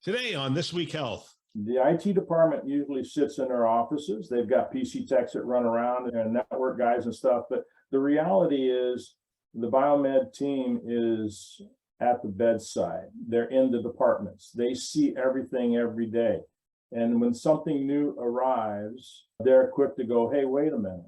Today on This Week Health. The IT department usually sits in their offices. They've got PC techs that run around and network guys and stuff. But the reality is the biomed team is at the bedside. They're in the departments. They see everything every day. And when something new arrives, they're quick to go, hey, wait a minute.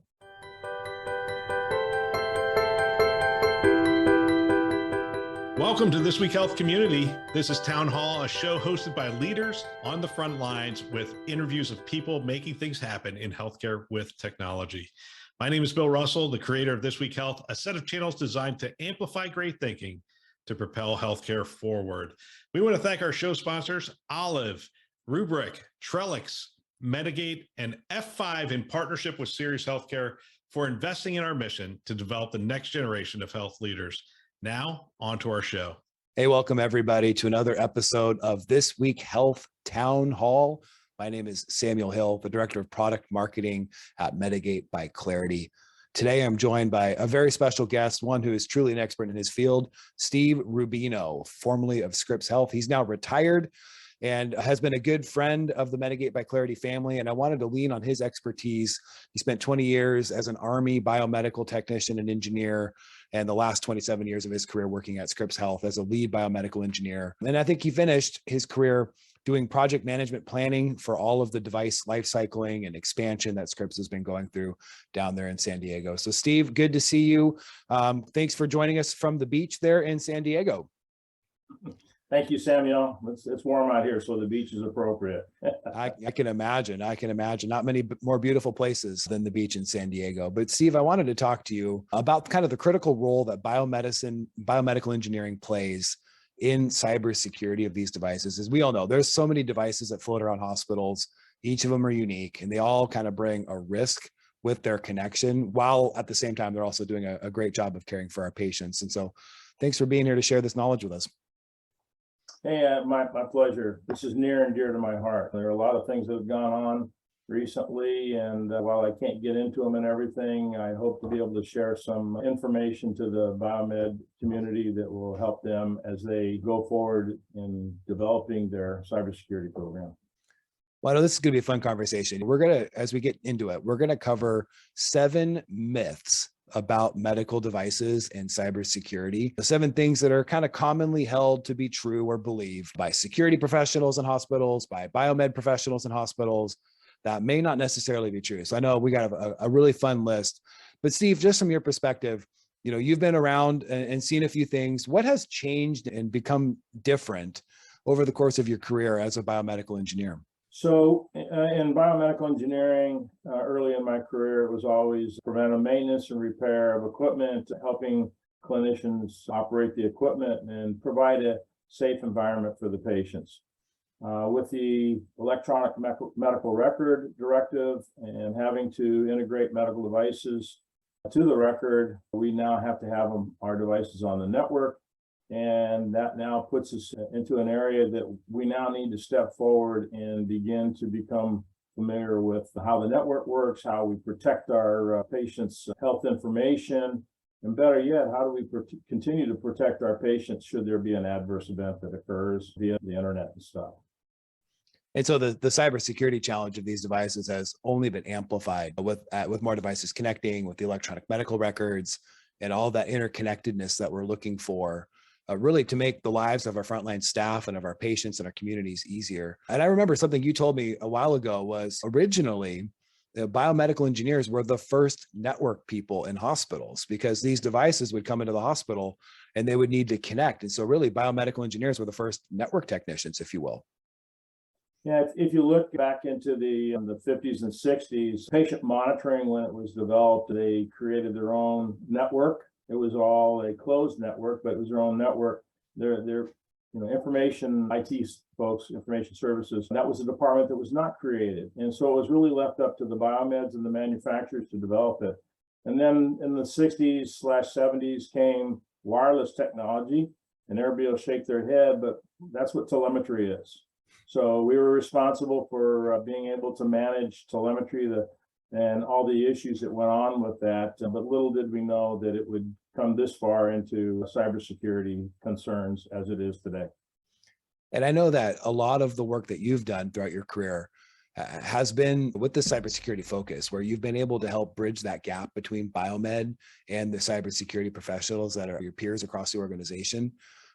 Welcome to This Week Health Community. This is Town Hall, a show hosted by leaders on the front lines with interviews of people making things happen in healthcare with technology. My name is Bill Russell, the creator of This Week Health, a set of channels designed to amplify great thinking to propel healthcare forward. We want to thank our show sponsors, Olive, Rubrik, Trellix, Medigate, and F5 in partnership with Sirius Healthcare for investing in our mission to develop the next generation of health leaders. Now, on to our show. Hey, welcome everybody to another episode of This Week Health Town Hall. My name is Samuel Hill, the Director of Product Marketing at Medigate by Clarity. Today, I'm joined by a very special guest, one who is truly an expert in his field, Steve Rubino, formerly of Scripps Health. He's now retired and has been a good friend of the Medigate by Clarity family. And I wanted to lean on his expertise. He spent 20 years as an Army biomedical technician and engineer, and the last 27 years of his career working at Scripps Health as a lead biomedical engineer. And I think he finished his career doing project management planning for all of the device life cycling and expansion that Scripps has been going through down there in San Diego. So Steve, good to see you. Thanks for joining us from the beach there in San Diego. Thank you, Samuel. It's warm out here, so the beach is appropriate. I can imagine. Not many more beautiful places than the beach in San Diego. But Steve, I wanted to talk to you about kind of the critical role that biomedical engineering plays in cybersecurity of these devices. As we all know, there's so many devices that float around hospitals. Each of them are unique, and they all kind of bring a risk with their connection, while at the same time, they're also doing a great job of caring for our patients. And so thanks for being here to share this knowledge with us. Hey, my pleasure. This is near and dear to my heart. There are a lot of things that have gone on recently, and while I can't get into them and everything, I hope to be able to share some information to the biomed community that will help them as they go forward in developing their cybersecurity program. Well, this is going to be a fun conversation. As we get into it, we're going to cover 7 myths about medical devices and cybersecurity. The 7 things that are kind of commonly held to be true or believed by security professionals in hospitals, by biomed professionals in hospitals, that may not necessarily be true. So I know we got a really fun list. But Steve, just from your perspective, you've been around and seen a few things. What has changed and become different over the course of your career as a biomedical engineer? So in biomedical engineering, early in my career, it was always preventive maintenance and repair of equipment, helping clinicians operate the equipment and provide a safe environment for the patients. With the electronic medical record directive and having to integrate medical devices to the record, we now have to have our devices on the network. And that now puts us into an area that we now need to step forward and begin to become familiar with how the network works, how we protect our patients' health information, and better yet, how do we continue to protect our patients should there be an adverse event that occurs via the internet and stuff. And so the cybersecurity challenge of these devices has only been amplified with more devices connecting with the electronic medical records and all that interconnectedness that we're looking for. Really to make the lives of our frontline staff and of our patients and our communities easier. And I remember something you told me a while ago was originally the biomedical engineers were the first network people in hospitals because these devices would come into the hospital and they would need to connect. And so really biomedical engineers were the first network technicians, if you will. Yeah, if you look back into the 50s and 60s, patient monitoring, when it was developed, they created their own network. It was all a closed network, but it was their own network. Their information IT folks, information services, that was a department that was not created. And so it was really left up to the biomeds and the manufacturers to develop it. And then in the 60s/70s came wireless technology, and everybody will shake their head, but that's what telemetry is. So we were responsible for being able to manage telemetry, and all the issues that went on with that. But little did we know that it would come this far into cybersecurity concerns as it is today. And I know that a lot of the work that you've done throughout your career has been with the cybersecurity focus, where you've been able to help bridge that gap between biomed and the cybersecurity professionals that are your peers across the organization.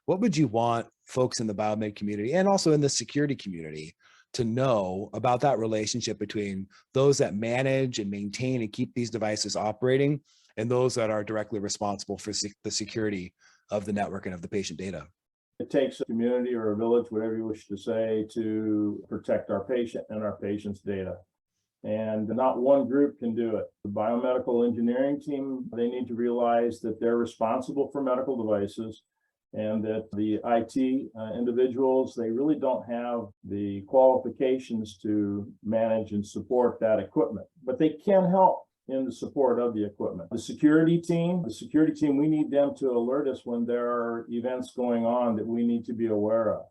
What would you want folks in the biomed community and also in the security community to know about that relationship between those that manage and maintain and keep these devices operating and those that are directly responsible for the security of the network and of the patient data? It takes a community or a village, whatever you wish to say, to protect our patient and our patient's data. And not one group can do it. The biomedical engineering team, they need to realize that they're responsible for medical devices, and that the IT individuals, they really don't have the qualifications to manage and support that equipment, but they can help in the support of the equipment. The security team, we need them to alert us when there are events going on that we need to be aware of.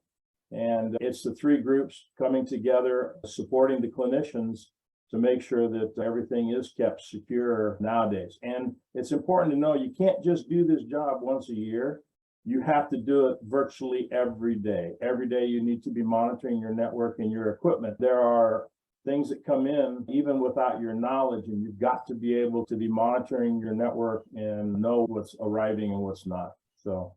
And it's the three groups coming together, supporting the clinicians to make sure that everything is kept secure nowadays. And it's important to know you can't just do this job once a year. You have to do it virtually every day. Every day you need to be monitoring your network and your equipment. There are things that come in even without your knowledge, and you've got to be able to be monitoring your network and know what's arriving and what's not. So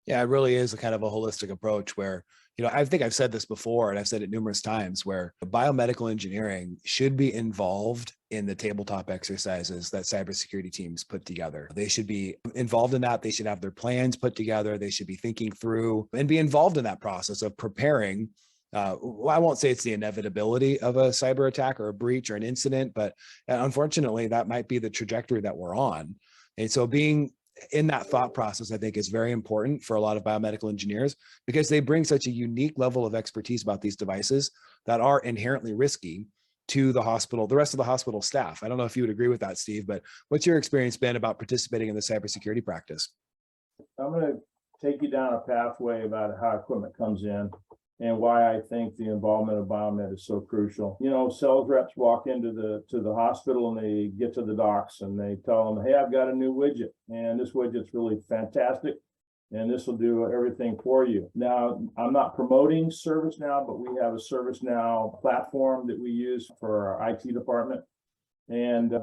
yeah, it really is a kind of a holistic approach where, I think I've said this before, and I've said it numerous times, where biomedical engineering should be involved in the tabletop exercises that cybersecurity teams put together. They should be involved in that. They should have their plans put together. They should be thinking through and be involved in that process of preparing. I won't say it's the inevitability of a cyber attack or a breach or an incident, but unfortunately, that might be the trajectory that we're on. And so being in that thought process, I think, is very important for a lot of biomedical engineers, because they bring such a unique level of expertise about these devices that are inherently risky to the hospital, the rest of the hospital staff. I don't know if you would agree with that, Steve, but what's your experience been about participating in the cybersecurity practice? I'm going to take you down a pathway about how equipment comes in and why I think the involvement of biomed is so crucial. Sales reps walk into the hospital and they get to the docs and they tell them, hey, I've got a new widget, and this widget's really fantastic, and this will do everything for you. Now, I'm not promoting ServiceNow, but we have a ServiceNow platform that we use for our IT department. And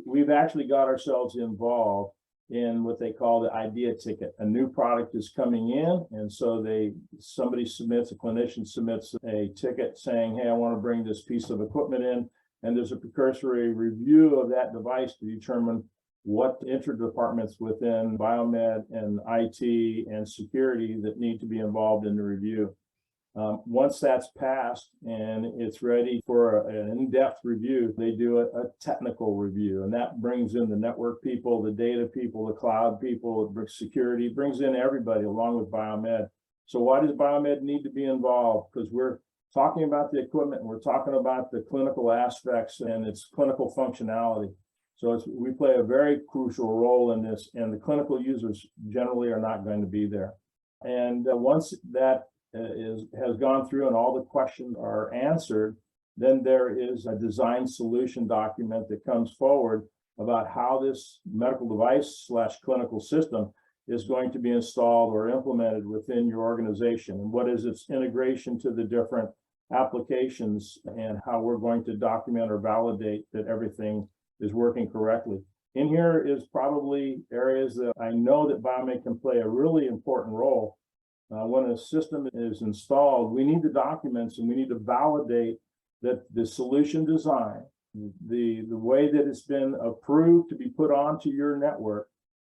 we've actually got ourselves involved in what they call the idea ticket. A new product is coming in, and so a clinician submits a ticket saying, hey, I want to bring this piece of equipment in, and there's a precursory review of that device to determine what interdepartments within biomed and IT and security that need to be involved in the review. Once that's passed and it's ready for an in-depth review, they do a technical review, and that brings in the network people, the data people, the cloud people, security, brings in everybody along with biomed. So why does biomed need to be involved? Because we're talking about the equipment and we're talking about the clinical aspects and its clinical functionality. So we play a very crucial role in this, and the clinical users generally are not going to be there. And once that has gone through and all the questions are answered, then there is a design solution document that comes forward about how this medical device / clinical system is going to be installed or implemented within your organization, and what is its integration to the different applications, and how we're going to document or validate that everything is working correctly. In here is probably areas that I know that biomed can play a really important role. When a system is installed, we need the documents and we need to validate that the solution design, the way that it's been approved to be put onto your network,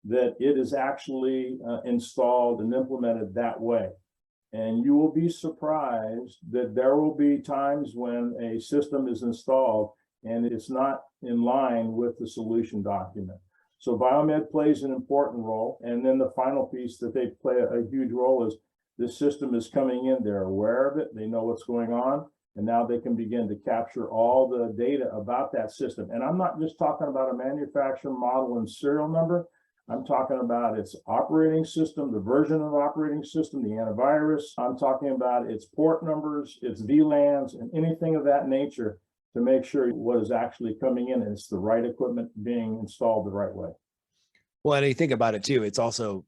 that it is actually installed and implemented that way. And you will be surprised that there will be times when a system is installed and it's not in line with the solution document. So biomed plays an important role. And then the final piece that they play a huge role is this system is coming in, they're aware of it, they know what's going on, and now they can begin to capture all the data about that system. And I'm not just talking about a manufacturer model and serial number, I'm talking about its operating system, the version of operating system, the antivirus. I'm talking about its port numbers, its VLANs, and anything of that nature to make sure what is actually coming in and it's the right equipment being installed the right way. Well, and you think about it too, it's also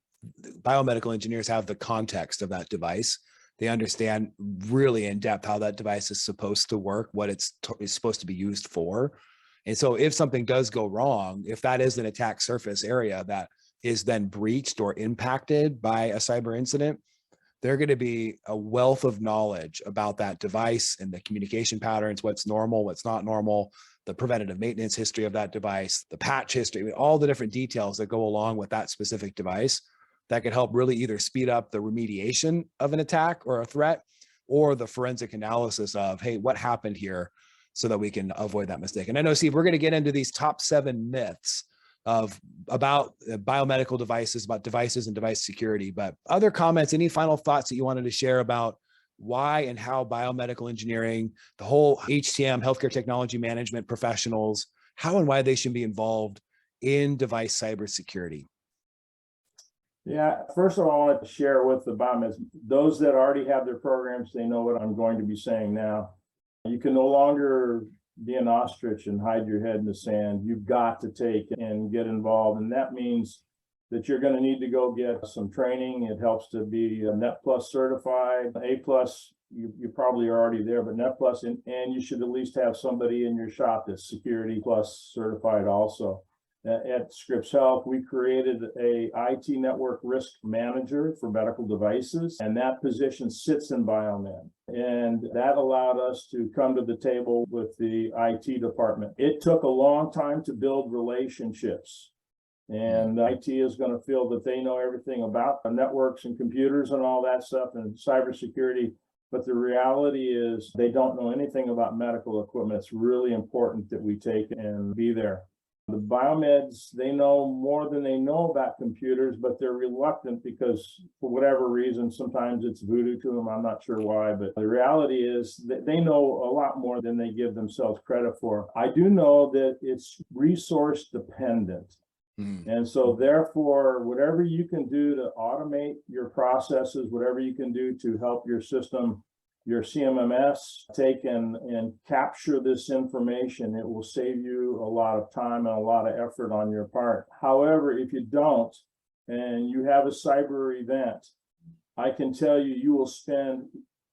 biomedical engineers have the context of that device They understand really in depth how that device is supposed to work, what it's supposed to be used for. And so if something does go wrong, if that is an attack surface area that is then breached or impacted by a cyber incident, they're going to be a wealth of knowledge about that device and the communication patterns, what's normal, what's not normal, the preventative maintenance history of that device, the patch history, all the different details that go along with that specific device that could help really either speed up the remediation of an attack or a threat, or the forensic analysis of, hey, what happened here, so that we can avoid that mistake. And I know, Steve, we're going to get into these top 7 myths about biomedical devices, about devices and device security, but other comments, any final thoughts that you wanted to share about why and how biomedical engineering, the whole HTM, healthcare technology management professionals, how and why they should be involved in device cybersecurity? Yeah, first of all, I wanted to share with the biomeds, those that already have their programs, they know what I'm going to be saying now. You can no longer be an ostrich and hide your head in the sand. You've got to take and get involved. And that means that you're going to need to go get some training. It helps to be Net Plus certified, A Plus. You probably are already there, but Net Plus, and you should at least have somebody in your shop that's Security Plus certified also. At Scripps Health, we created a IT network risk manager for medical devices, and that position sits in Biomed. And that allowed us to come to the table with the IT department. It took a long time to build relationships. And IT is going to feel that they know everything about the networks and computers and all that stuff and cybersecurity. But the reality is they don't know anything about medical equipment. It's really important that we take and be there. The biomeds, they know more than they know about computers, but they're reluctant because for whatever reason, sometimes it's voodoo to them. I'm not sure why, but the reality is that they know a lot more than they give themselves credit for. I do know that it's resource dependent. And so therefore, whatever you can do to automate your processes, whatever you can do to help your system, your CMMS, take and capture this information, it will save you a lot of time and a lot of effort on your part. However, if you don't, and you have a cyber event, I can tell you, you will spend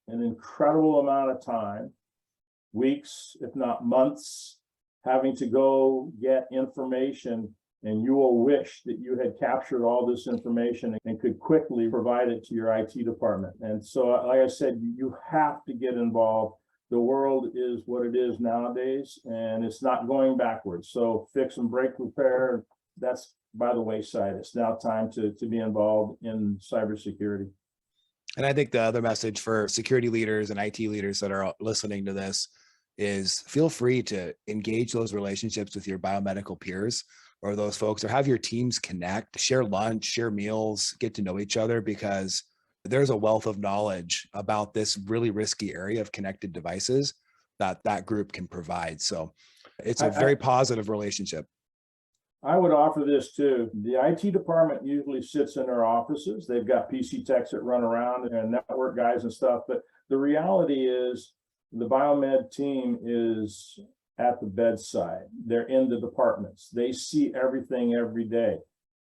an incredible amount of time, weeks, if not months, having to go get information, and you will wish that you had captured all this information and could quickly provide it to your IT department. And so, like I said, you have to get involved. The world is what it is nowadays, and it's not going backwards. So fix and break repair, that's by the wayside. It's now time to be involved in cybersecurity. And I think the other message for security leaders and IT leaders that are listening to this is feel free to engage those relationships with your biomedical peers or those folks, or have your teams connect, share lunch, share meals, get to know each other, because there's a wealth of knowledge about this really risky area of connected devices that that group can provide. So it's a very positive relationship. I would offer this too. The IT department usually sits in their offices. They've got PC techs that run around and network guys and stuff. But the reality is the biomed team is at the bedside. They're in the departments. They see everything every day.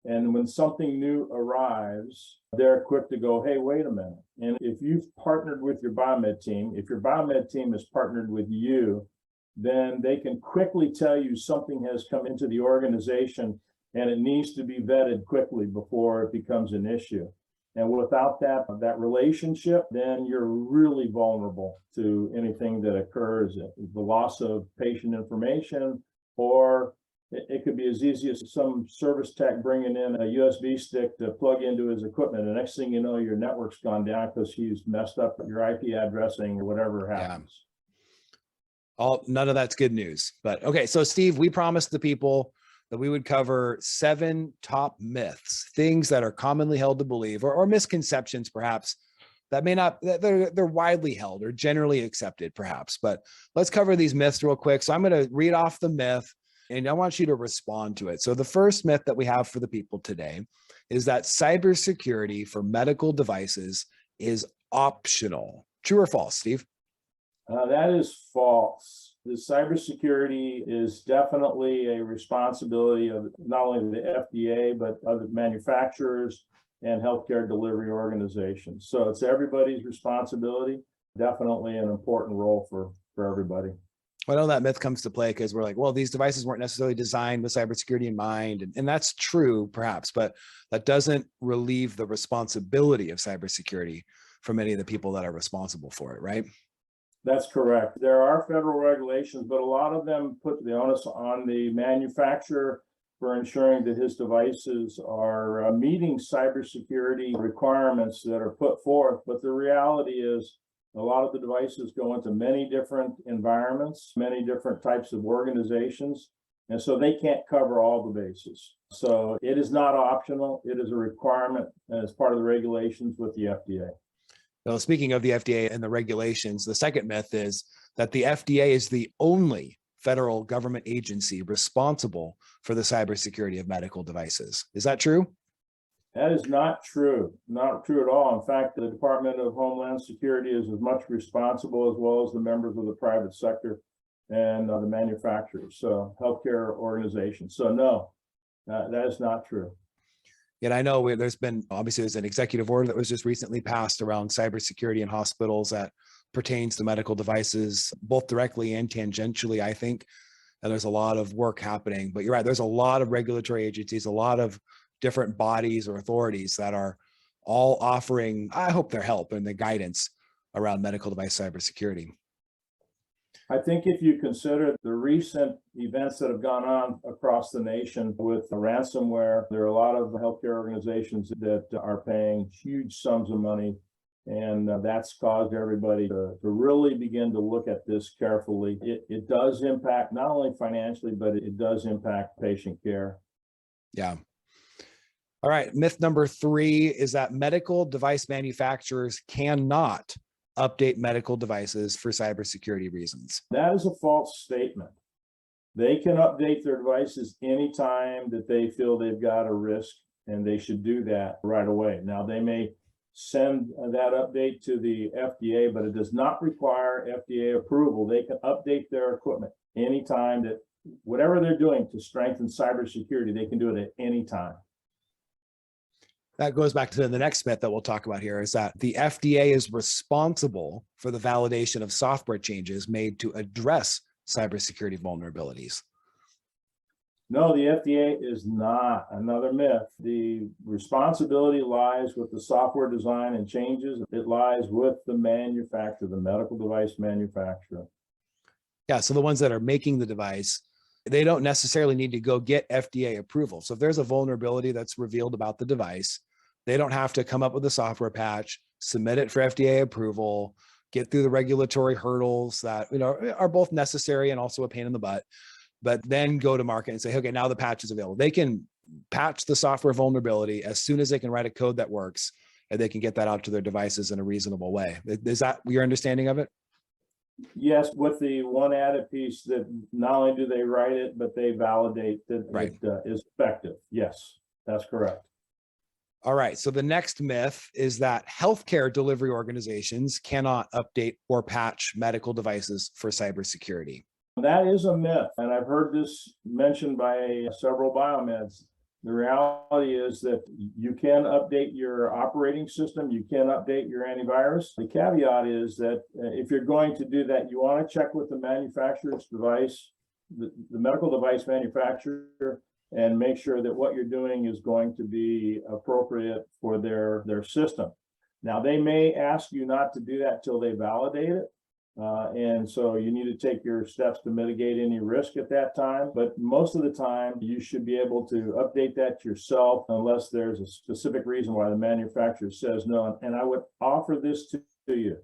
And when something new arrives, they're quick to go, hey, wait a minute. And if you've partnered with your biomed team, if your biomed team has partnered with you, then they can quickly tell you something has come into the organization and it needs to be vetted quickly before it becomes an issue. And without that relationship, then you're really vulnerable to anything that occurs, the loss of patient information, or it could be as easy as some service tech bringing in a USB stick to plug into his equipment. The next thing you know, your network's gone down because he's messed up your IP addressing or whatever happens. Yeah. None of that's good news. But okay, so Steve, we promised the people that we would cover 7 top myths, things that are commonly held to believe, or misconceptions perhaps, that may not, they're widely held or generally accepted perhaps. But let's cover these myths real quick. So I'm going to read off the myth and I want you to respond to it. So the first myth that we have for the people today is that cybersecurity for medical devices is optional. True or false, Steve? That is false. The cybersecurity is definitely a responsibility of not only the FDA, but other manufacturers and healthcare delivery organizations. So it's everybody's responsibility, definitely an important role for everybody. I know that myth comes to play because we're like, well, these devices weren't necessarily designed with cybersecurity in mind. And that's true, perhaps, but that doesn't relieve the responsibility of cybersecurity from many of the people that are responsible for it, right? That's correct. There are federal regulations, but a lot of them put the onus on the manufacturer for ensuring that his devices are meeting cybersecurity requirements that are put forth. But the reality is, a lot of the devices go into many different environments, many different types of organizations, and so they can't cover all the bases. So it is not optional. It is a requirement as part of the regulations with the FDA. Well, speaking of the FDA and the regulations, the second myth is that the FDA is the only federal government agency responsible for the cybersecurity of medical devices. Is that true? That is not true. Not true at all. In fact, the Department of Homeland Security is as much responsible as well as the members of the private sector and the manufacturers, so healthcare organizations. So no, that is not true. And I know there's been, obviously, there's an executive order that was just recently passed around cybersecurity in hospitals that pertains to medical devices, both directly and tangentially, I think. And there's a lot of work happening. But you're right, there's a lot of regulatory agencies, a lot of different bodies or authorities that are all offering, I hope, their help and the guidance around medical device cybersecurity. I think if you consider the recent events that have gone on across the nation with ransomware, there are a lot of healthcare organizations that are paying huge sums of money, and that's caused everybody to really begin to look at this carefully. It does impact not only financially, but it does impact patient care. Yeah. All right. Myth number 3 is that medical device manufacturers cannot update medical devices for cybersecurity reasons. That is a false statement. They can update their devices anytime that they feel they've got a risk, and they should do that right away. Now, they may send that update to the FDA, but it does not require FDA approval. They can update their equipment anytime that whatever they're doing to strengthen cybersecurity, they can do it at any time. That goes back to the next myth that we'll talk about here, is that the FDA is responsible for the validation of software changes made to address cybersecurity vulnerabilities. No, the FDA is not. Another myth. The responsibility lies with the software design and changes. It lies with the manufacturer, the medical device manufacturer. Yeah, so the ones that are making the device, they don't necessarily need to go get FDA approval. So if there's a vulnerability that's revealed about the device, they don't have to come up with a software patch, submit it for FDA approval, get through the regulatory hurdles that, are both necessary and also a pain in the butt, but then go to market and say, okay, now the patch is available. They can patch the software vulnerability as soon as they can write a code that works, and they can get that out to their devices in a reasonable way. Is that your understanding of it? Yes, with the one added piece that not only do they write it, but they validate that it is effective. Yes, that's correct. All right. So the next myth is that healthcare delivery organizations cannot update or patch medical devices for cybersecurity. That is a myth, and I've heard this mentioned by several biomeds. The reality is that you can update your operating system, you can update your antivirus. The caveat is that if you're going to do that, you want to check with the manufacturer's device, the medical device manufacturer, and make sure that what you're doing is going to be appropriate for their system. Now, they may ask you not to do that till they validate it. And so you need to take your steps to mitigate any risk at that time. But most of the time, you should be able to update that yourself unless there's a specific reason why the manufacturer says no. And I would offer this to you.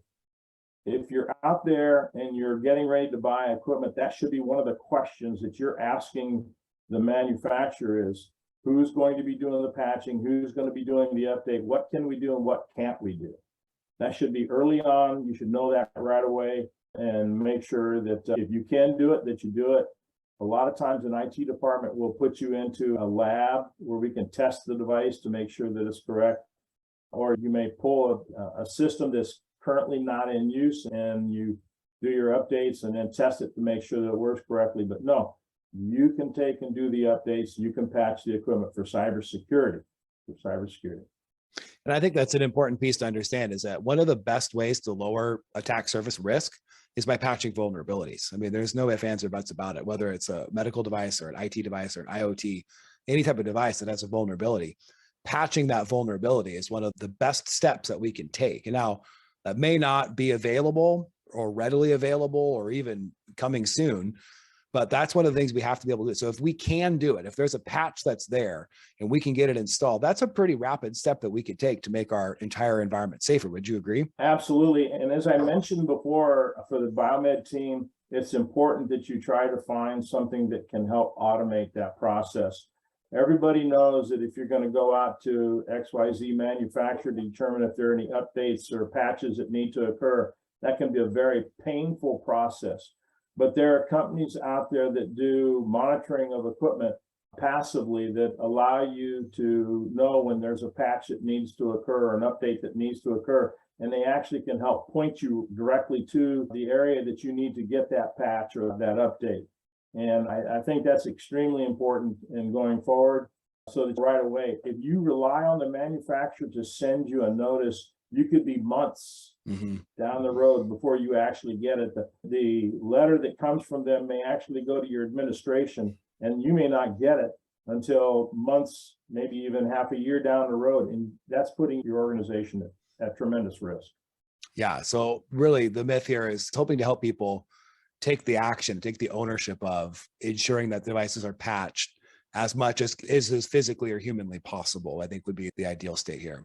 If you're out there and you're getting ready to buy equipment, that should be one of the questions that you're asking the manufacturer is, who's going to be doing the patching? Who's going to be doing the update? What can we do and what can't we do? That should be early on. You should know that right away and make sure that if you can do it, that you do it. A lot of times an IT department will put you into a lab where we can test the device to make sure that it's correct. Or you may pull a system that's currently not in use and you do your updates and then test it to make sure that it works correctly. But no, you can take and do the updates. You can patch the equipment for cybersecurity. And I think that's an important piece to understand, is that one of the best ways to lower attack surface risk is by patching vulnerabilities. I mean, there's no ifs, ands, or buts about it, whether it's a medical device or an IT device or an IoT, any type of device that has a vulnerability. Patching that vulnerability is one of the best steps that we can take. And now that may not be available or readily available or even coming soon, but that's one of the things we have to be able to do. So if we can do it, if there's a patch that's there and we can get it installed, that's a pretty rapid step that we could take to make our entire environment safer. Would you agree? Absolutely. And as I mentioned before, for the biomed team, it's important that you try to find something that can help automate that process. Everybody knows that if you're going to go out to XYZ manufacturer to determine if there are any updates or patches that need to occur, that can be a very painful process. But there are companies out there that do monitoring of equipment passively that allow you to know when there's a patch that needs to occur or an update that needs to occur. And they actually can help point you directly to the area that you need to get that patch or that update. And I think that's extremely important in going forward. So that right away, if you rely on the manufacturer to send you a notice, you could be months down the road before you actually get it. The letter that comes from them may actually go to your administration, and you may not get it until months, maybe even half a year down the road. And that's putting your organization at tremendous risk. Yeah. So really the myth here is hoping to help people take the action, take the ownership of ensuring that devices are patched as much as is physically or humanly possible, I think would be the ideal state here.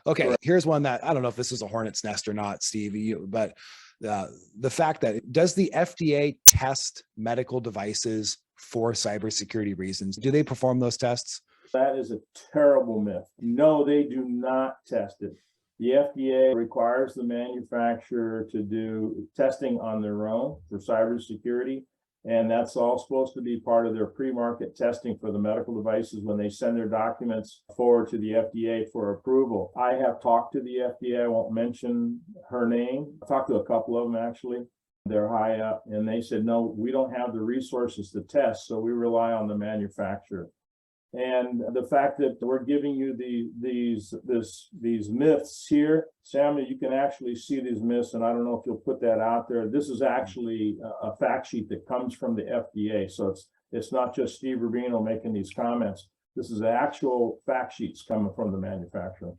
Okay, correct. Here's one that I don't know if this is a hornet's nest or not, Steve, but the fact that does the FDA test medical devices for cybersecurity reasons? Do they perform those tests? That is a terrible myth. No, they do not test it. The FDA requires the manufacturer to do testing on their own for cybersecurity. And that's all supposed to be part of their pre-market testing for the medical devices when they send their documents forward to the FDA for approval. I have talked to the FDA. I won't mention her name. I talked to a couple of them, actually. They're high up, and they said, no, we don't have the resources to test, so we rely on the manufacturer. And the fact that we're giving you these myths here, Samuel, you can actually see these myths, and I don't know if you'll put that out there. This is actually a fact sheet that comes from the FDA. So it's not just Steve Rubino making these comments. This is actual fact sheets coming from the manufacturer.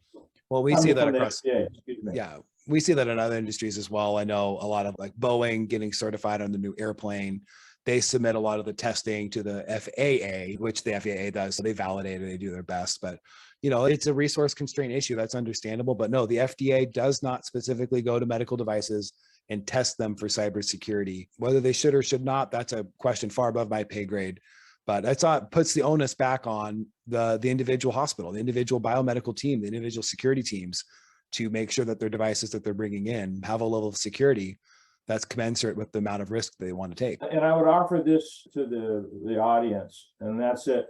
Well, we see that across, yeah, we see that in other industries as well. I know a lot of like Boeing getting certified on the new airplane. They submit a lot of the testing to the FAA, which the FAA does. So they validate it, they do their best. But, you know, it's a resource constraint issue. That's understandable. But no, the FDA does not specifically go to medical devices and test them for cybersecurity. Whether they should or should not, that's a question far above my pay grade. But that's not puts the onus back on the individual hospital, the individual biomedical team, the individual security teams to make sure that their devices that they're bringing in have a level of security that's commensurate with the amount of risk they want to take. And I would offer this to the audience, and that's it.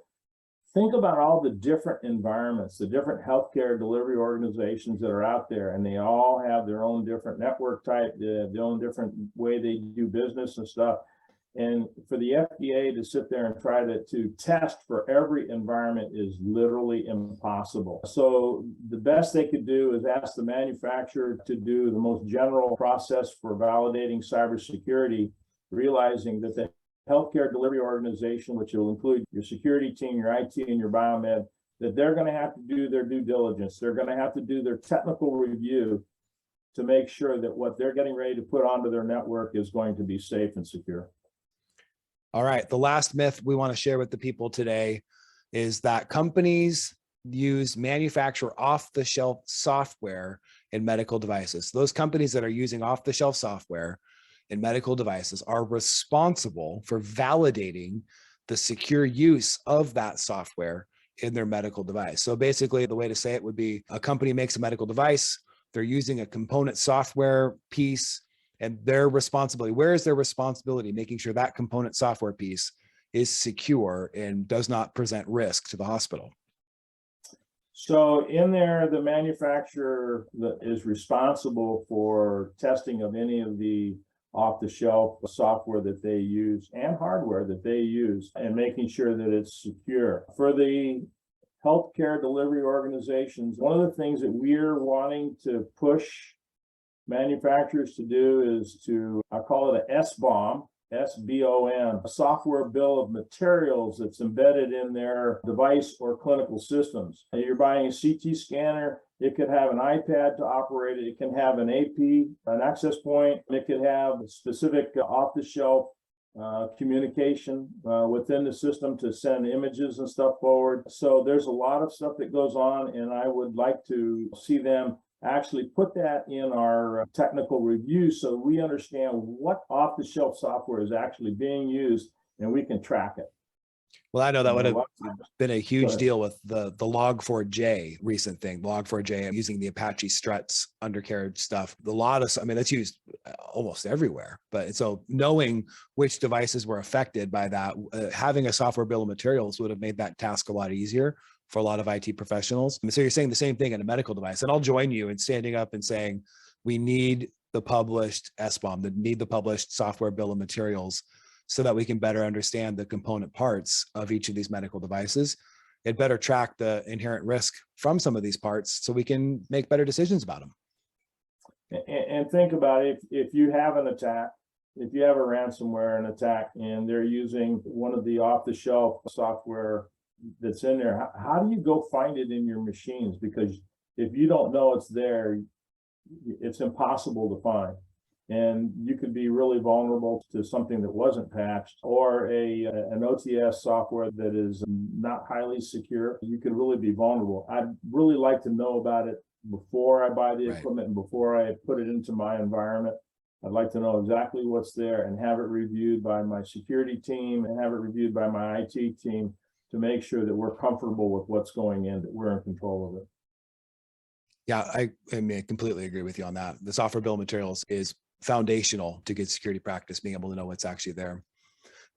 Think about all the different environments, the different healthcare delivery organizations that are out there, and they all have their own different network type, their own different way they do business and stuff. And for the FDA to sit there and try to test for every environment is literally impossible. So the best they could do is ask the manufacturer to do the most general process for validating cybersecurity, realizing that the healthcare delivery organization, which will include your security team, your IT, and your biomed, that they're going to have to do their due diligence. They're going to have to do their technical review to make sure that what they're getting ready to put onto their network is going to be safe and secure. All right. The last myth we want to share with the people today is that companies use manufacture off-the-shelf software in medical devices. Those companies that are using off-the-shelf software in medical devices are responsible for validating the secure use of that software in their medical device. So basically, the way to say it would be a company makes a medical device, they're using a component software piece, and their responsibility, where is their responsibility? Making sure that component software piece is secure and does not present risk to the hospital. So in there, the manufacturer is responsible for testing of any of the off-the-shelf software that they use and hardware that they use and making sure that it's secure. For the healthcare delivery organizations, one of the things that we're wanting to push manufacturers to do is to, I call it a SBOM, SBOM, a software bill of materials that's embedded in their device or clinical systems. And you're buying a CT scanner, it could have an iPad to operate it, it can have an AP, an access point, it could have specific off-the-shelf communication within the system to send images and stuff forward. So there's a lot of stuff that goes on, and I would like to see them actually put that in our technical review so we understand what off-the-shelf software is actually being used and we can track it. Well, I know that would have been a huge deal with the Log4j recent thing, Log4j using the Apache struts undercarriage stuff. That's used almost everywhere. But so knowing which devices were affected by that, having a software bill of materials would have made that task a lot easier for a lot of IT professionals. And so you're saying the same thing in a medical device. And I'll join you in standing up and saying, we need the published SBOM, need the published software bill of materials so that we can better understand the component parts of each of these medical devices. It better track the inherent risk from some of these parts so we can make better decisions about them. And think about it, if you have an attack, if you have a ransomware and attack and they're using one of the off-the-shelf software that's in there, how do you go find it in your machines? Because if you don't know it's there, it's impossible to find. And you could be really vulnerable to something that wasn't patched or an OTS software that is not highly secure. You could really be vulnerable. I'd really like to know about it before I buy the equipment and before I put it into my environment. I'd like to know exactly what's there and have it reviewed by my security team and have it reviewed by my IT team to make sure that we're comfortable with what's going in, that we're in control of it. Yeah, I completely agree with you on that. The software bill of materials is foundational to good security practice, being able to know what's actually there.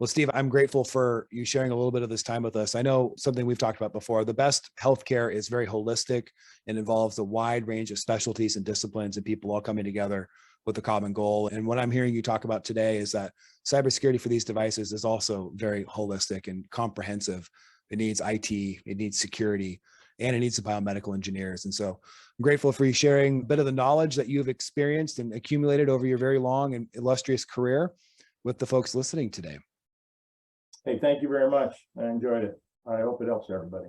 Well, Steve, I'm grateful for you sharing a little bit of this time with us. I know something we've talked about before, the best healthcare is very holistic and involves a wide range of specialties and disciplines and people all coming together with a common goal. And what I'm hearing you talk about today is that cybersecurity for these devices is also very holistic and comprehensive. It needs IT, it needs security, and it needs the biomedical engineers. And so I'm grateful for you sharing a bit of the knowledge that you've experienced and accumulated over your very long and illustrious career with the folks listening today. Hey, thank you very much. I enjoyed it. I hope it helps everybody.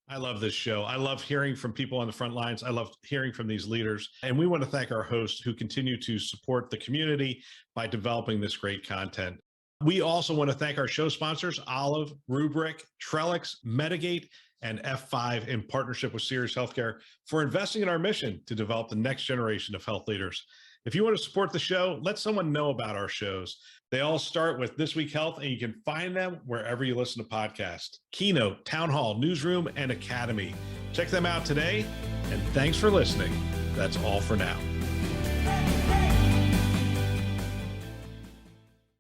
I love this show. I love hearing from people on the front lines. I love hearing from these leaders. And we want to thank our hosts who continue to support the community by developing this great content. We also want to thank our show sponsors, Olive, Rubrik, Trellix, Medigate, and F5 in partnership with Sirius Healthcare for investing in our mission to develop the next generation of health leaders. If you want to support the show, let someone know about our shows. They all start with This Week Health, and you can find them wherever you listen to podcasts. Keynote, Town Hall, Newsroom, and Academy. Check them out today, and thanks for listening. That's all for now.